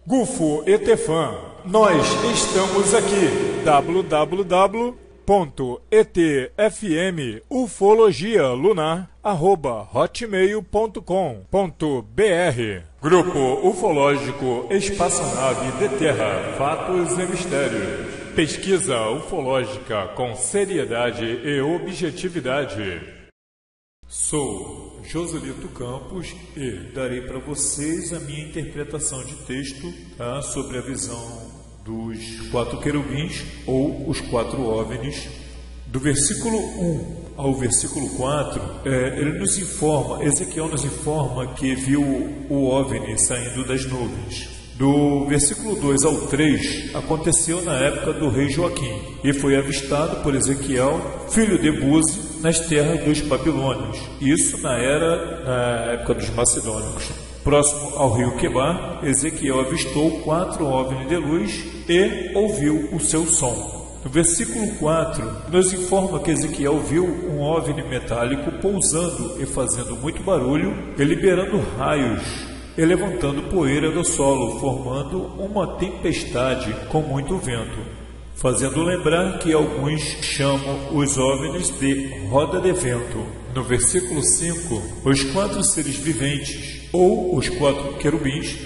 Gufo e Tefan, nós estamos aqui. www.etfmufologialunar@hotmail.com.br. Grupo Ufológico Espaçonave de Terra, Fatos e Mistérios. Pesquisa ufológica com seriedade e objetividade. Sou Joselito Campos e darei para vocês a minha interpretação de texto sobre a visão dos 4 querubins ou os 4 OVNIs. Do versículo 1 ao versículo 4, ele nos informa, Ezequiel nos informa que viu o OVNI saindo das nuvens. Do versículo 2 ao 3, aconteceu na época do rei Joaquim, e foi avistado por Ezequiel, filho de Buzi, nas terras dos babilônios. Isso na época dos macedônicos. Próximo ao rio Quebar, Ezequiel avistou 4 OVNIs de luz e ouviu o seu som. No versículo 4, nos informa que Ezequiel viu um OVNI metálico pousando e fazendo muito barulho e liberando raios e levantando poeira do solo, formando uma tempestade com muito vento, fazendo lembrar que alguns chamam os OVNIs de roda de vento. No versículo 5, os 4 seres viventes, ou os 4 querubins,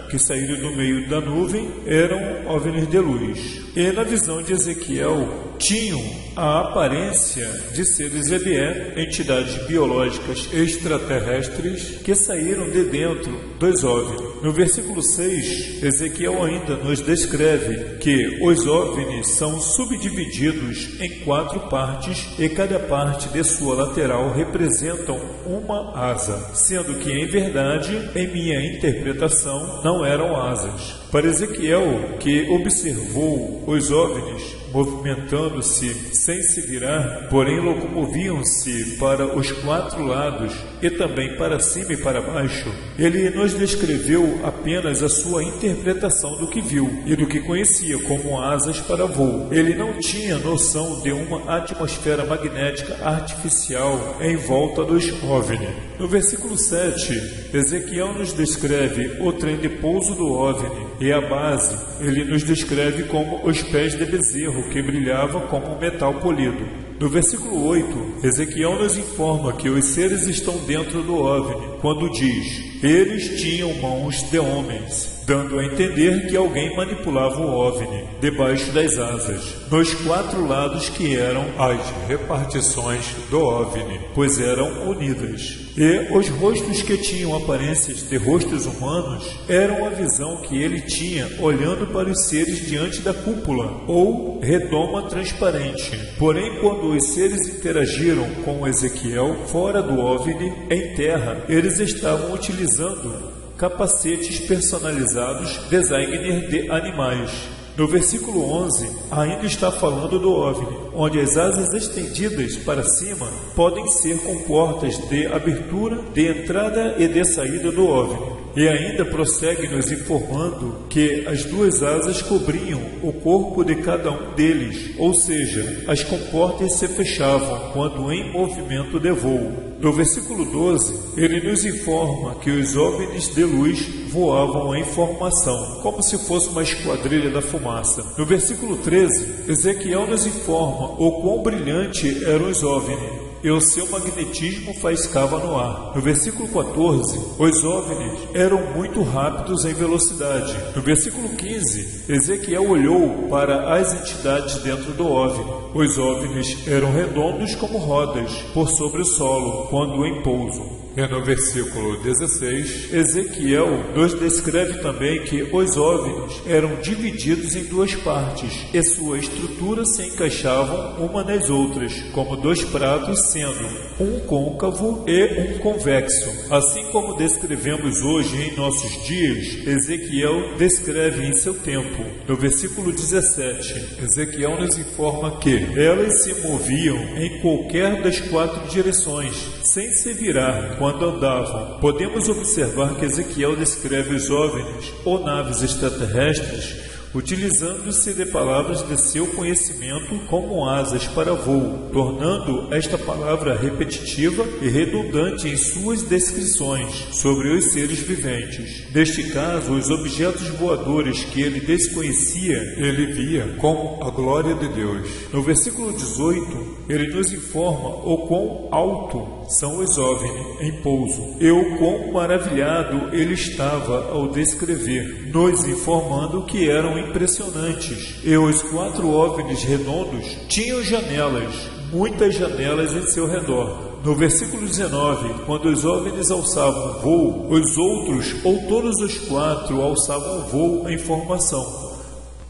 que saíram do meio da nuvem, eram OVNIs de luz. E na visão de Ezequiel, tinham a aparência de seres EBE, entidades biológicas extraterrestres, que saíram de dentro dos OVNIs. No versículo 6, Ezequiel ainda nos descreve que os OVNIs são subdivididos em 4 partes e cada parte de sua lateral representam uma asa, sendo que, em verdade, em minha interpretação, não eram asas. Para Ezequiel, que observou os OVNIs movimentando-se sem se virar, porém locomoviam-se para os 4 lados e também para cima e para baixo, ele nos descreveu apenas a sua interpretação do que viu e do que conhecia como asas para voo. Ele não tinha noção de uma atmosfera magnética artificial em volta dos OVNI. No versículo 7, Ezequiel nos descreve o trem de pouso do OVNI e a base ele nos descreve como os pés de bezerro que brilhava como metal polido. No versículo 8, Ezequiel nos informa que os seres estão dentro do OVNI, quando diz: eles tinham mãos de homens, dando a entender que alguém manipulava o OVNI debaixo das asas, nos 4 lados que eram as repartições do OVNI, pois eram unidas. E os rostos que tinham aparências de rostos humanos eram a visão que ele tinha olhando para os seres diante da cúpula, ou redoma transparente. Porém, quando os seres interagiram com Ezequiel fora do OVNI, em terra, eles estavam utilizando capacetes personalizados designer de animais. No versículo 11, ainda está falando do OVNI, onde as asas estendidas para cima podem ser com portas de abertura, de entrada e de saída do OVNI. E ainda prossegue nos informando que as 2 asas cobriam o corpo de cada um deles, ou seja, as comportas se fechavam quando em movimento de voo. No versículo 12, ele nos informa que os OVNIs de luz voavam em formação, como se fosse uma esquadrilha da fumaça. No versículo 13, Ezequiel nos informa o quão brilhante eram os OVNIs e o seu magnetismo faiscava no ar. No versículo 14, os OVNIs eram muito rápidos em velocidade. No versículo 15, Ezequiel olhou para as entidades dentro do OVNI. Os OVNIs eram redondos como rodas por sobre o solo, quando em pouso. E no versículo 16, Ezequiel nos descreve também que os OVNIs eram divididos em 2 partes e sua estrutura se encaixavam uma nas outras, como 2 pratos, sendo um côncavo e um convexo. Assim como descrevemos hoje em nossos dias, Ezequiel descreve em seu tempo. No versículo 17, Ezequiel nos informa que elas se moviam em qualquer das 4 direções, sem se virar quando andavam. Podemos observar que Ezequiel descreve os OVNIs ou naves extraterrestres utilizando-se de palavras de seu conhecimento como asas para voo, tornando esta palavra repetitiva e redundante em suas descrições sobre os seres viventes. Neste caso, os objetos voadores que ele desconhecia, ele via como a glória de Deus. No versículo 18, ele nos informa o quão alto são os OVNI em pouso e o quão maravilhado ele estava ao descrever, nos informando que eram impressionantes. E os 4 OVNIs redondos tinham janelas, muitas janelas em seu redor. No versículo 19, quando os OVNIs alçavam voo, os outros ou todos os 4 alçavam voo em formação.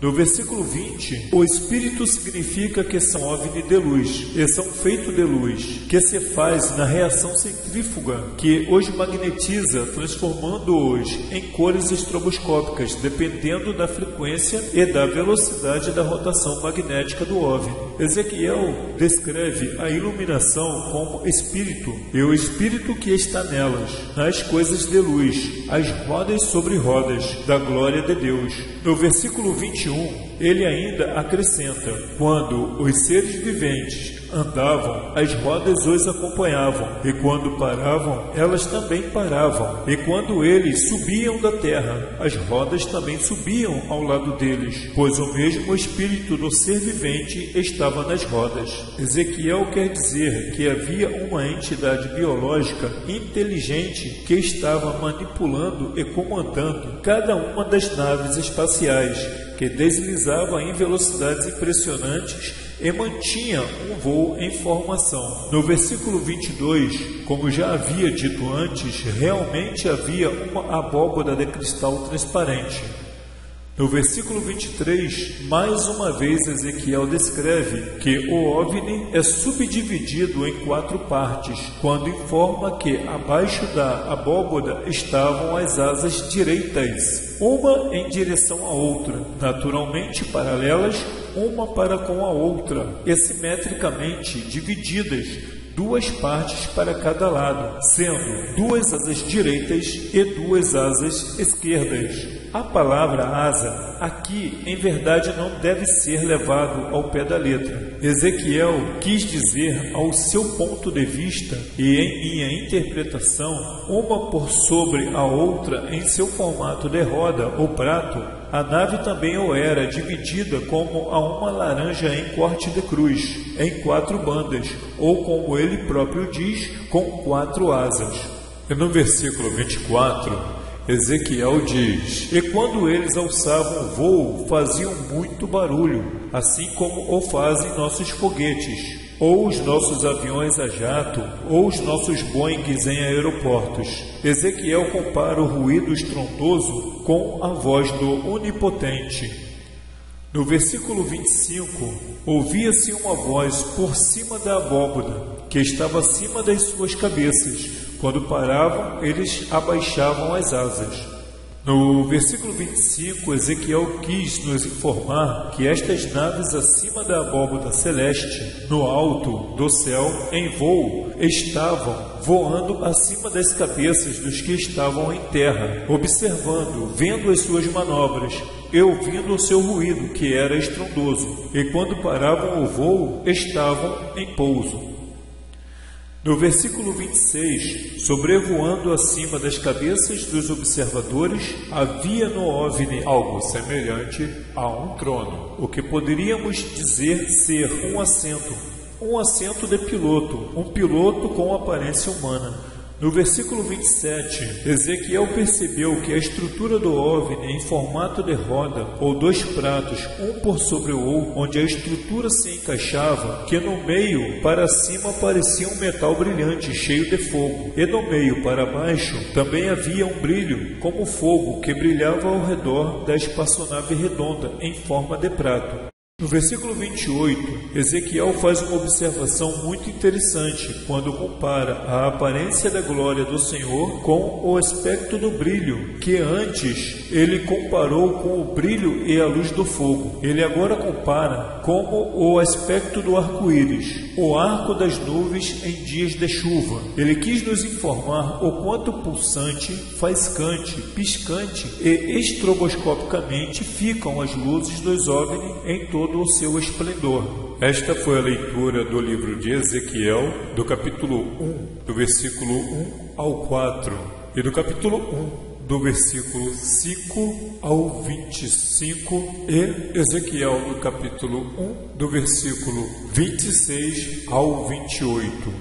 No versículo 20, o Espírito significa que são OVNI de luz, e são feitos de luz, que se faz na reação centrífuga, que os magnetiza, transformando-os em cores estroboscópicas, dependendo da frequência e da velocidade da rotação magnética do OVNI. Ezequiel descreve a iluminação como espírito, e o espírito que está nelas, nas coisas de luz, as rodas sobre rodas, da glória de Deus. No versículo 21, ele ainda acrescenta: quando os seres viventes andavam, as rodas os acompanhavam, e quando paravam, elas também paravam, e quando eles subiam da terra, as rodas também subiam ao lado deles, pois o mesmo espírito do ser vivente estava nas rodas. Ezequiel quer dizer que havia uma entidade biológica inteligente que estava manipulando e comandando cada uma das naves espaciais, que deslizava em velocidades impressionantes e mantinha um voo em formação. No versículo 22, como já havia dito antes, realmente havia uma abóbada de cristal transparente. No versículo 23, mais uma vez Ezequiel descreve que o OVNI é subdividido em 4 partes, quando informa que abaixo da abóbada estavam as asas direitas, uma em direção à outra, naturalmente paralelas, uma para com a outra, e simetricamente divididas, 2 partes para cada lado, sendo 2 asas direitas e 2 asas esquerdas. A palavra asa aqui, em verdade, não deve ser levado ao pé da letra. Ezequiel quis dizer, ao seu ponto de vista e em minha interpretação, uma por sobre a outra em seu formato de roda ou prato. A nave também o era dividida como a uma laranja em corte de cruz, em 4 bandas, ou como ele próprio diz, com 4 asas. E no versículo 24, Ezequiel diz: e quando eles alçavam o voo, faziam muito barulho, assim como o fazem nossos foguetes, ou os nossos aviões a jato, ou os nossos Boeings em aeroportos. Ezequiel compara o ruído estrondoso com a voz do Onipotente. No versículo 25, ouvia-se uma voz por cima da abóbada, que estava acima das suas cabeças. Quando paravam, eles abaixavam as asas. No versículo 25, Ezequiel quis nos informar que estas naves acima da abóbada celeste, no alto do céu, em voo, estavam voando acima das cabeças dos que estavam em terra, observando, vendo as suas manobras e ouvindo o seu ruído, que era estrondoso, e quando paravam o voo, estavam em pouso. No versículo 26, sobrevoando acima das cabeças dos observadores, havia no OVNI algo semelhante a um trono, o que poderíamos dizer ser um assento de piloto, um piloto com aparência humana. No versículo 27, Ezequiel percebeu que a estrutura do OVNI em formato de roda, ou 2 pratos, um por sobre o outro, onde a estrutura se encaixava, que no meio para cima parecia um metal brilhante, cheio de fogo, e no meio para baixo também havia um brilho, como fogo, que brilhava ao redor da espaçonave redonda, em forma de prato. No versículo 28, Ezequiel faz uma observação muito interessante quando compara a aparência da glória do Senhor com o aspecto do brilho, que antes ele comparou com o brilho e a luz do fogo. Ele agora compara como o aspecto do arco-íris, o arco das nuvens em dias de chuva. Ele quis nos informar o quanto pulsante, faiscante, piscante e estroboscopicamente ficam as luzes dos OVNI em todo o seu esplendor. Esta foi a leitura do livro de Ezequiel, do capítulo 1, do versículo 1 ao 4, e do capítulo 1, do versículo 5 ao 25, e Ezequiel, do capítulo 1, do versículo 26 ao 28.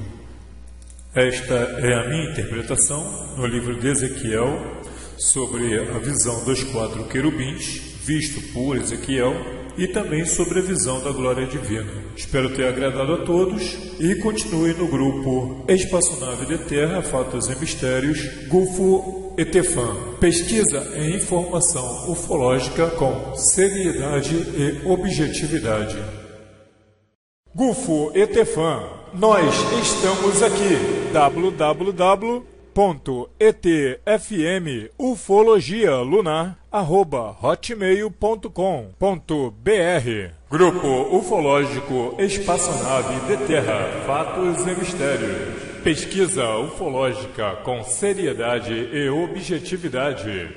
Esta é a minha interpretação no livro de Ezequiel sobre a visão dos 4 querubins, visto por Ezequiel, e também sobre a visão da glória divina. Espero ter agradado a todos e continue no grupo Espaçonave de Terra, Fatos e Mistérios, Gulfo Etefan. Pesquisa em informação ufológica com seriedade e objetividade. Gulfo Etefan, nós estamos aqui. www.etfmufologialunar@hotmail.com.br. Grupo Ufológico Espaçonave de Terra, Fatos e Mistérios. Pesquisa ufológica com seriedade e objetividade.